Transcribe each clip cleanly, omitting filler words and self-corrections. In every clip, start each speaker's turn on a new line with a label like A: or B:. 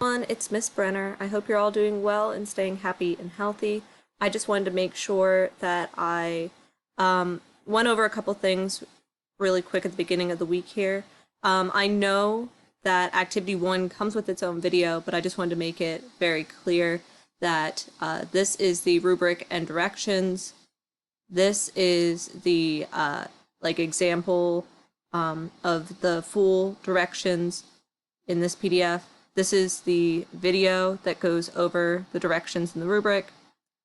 A: Everyone, it's Miss Brenner. I hope you're all doing well and staying happy and healthy. I just wanted to make sure that I went over a couple things really quick at the beginning of the week here. I know that Activity 1 comes with its own video, but I just wanted to make it very clear that this is the rubric and directions. This is the example of the full directions in this PDF. This is the video that goes over the directions in the rubric.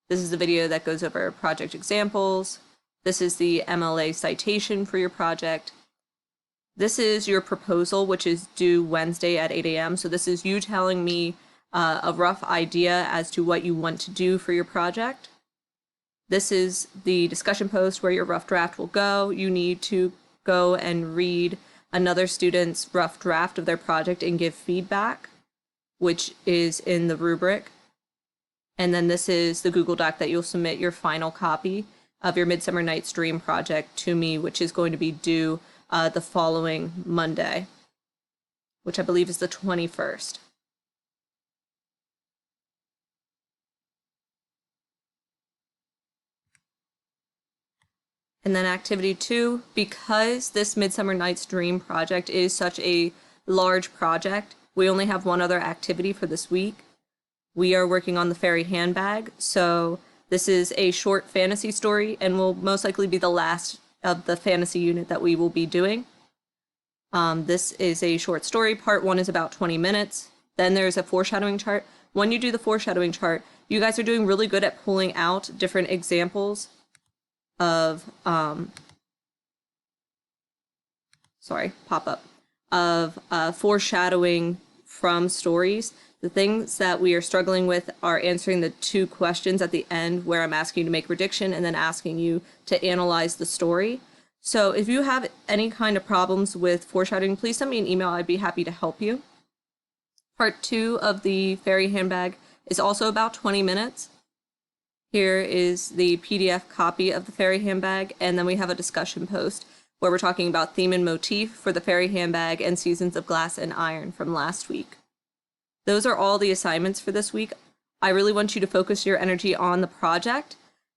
A: This is the video that goes over project examples. This is the MLA citation for your project. This is your proposal, which is due Wednesday at 8 a.m. So this is you telling me a rough idea as to what you want to do for your project. This is the discussion post where your rough draft will go. You need to go and read another student's rough draft of their project and give feedback, which is in the rubric. And then this is the Google Doc that you'll submit your final copy of your Midsummer Night's Dream project to me, which is going to be due the following Monday, which I believe is the 21st. And then Activity 2, because this Midsummer Night's Dream project is such a large project, we only have one other activity for this week. We are working on the fairy handbag, so this is a short fantasy story and will most likely be the last of the fantasy unit that we will be doing. This is a short story. Part 1 is about 20 minutes. Then there's a foreshadowing chart. When you do the foreshadowing chart, you guys are doing really good at pulling out different examples of, foreshadowing from stories. The things that we are struggling with are answering the 2 questions at the end where I'm asking you to make a prediction and then asking you to analyze the story. So if you have any kind of problems with foreshadowing, please send me an email. I'd be happy to help you. Part 2 of the fairy handbag is also about 20 minutes. Here is the PDF copy of the fairy handbag, and then we have a discussion post where we're talking about theme and motif for the fairy handbag and Seasons of Glass and Iron from last week. Those are all the assignments for this week. I really want you to focus your energy on the project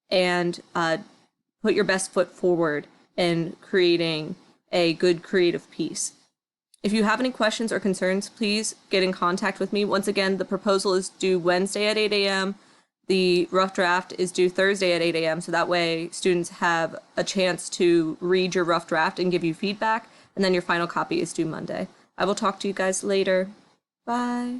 A: and put your best foot forward in creating a good creative piece. If you have any questions or concerns, please get in contact with me. Once again, the proposal is due Wednesday at 8 a.m. The rough draft is due Thursday at 8 a.m. So that way students have a chance to read your rough draft and give you feedback. And then your final copy is due Monday. I will talk to you guys later. Bye.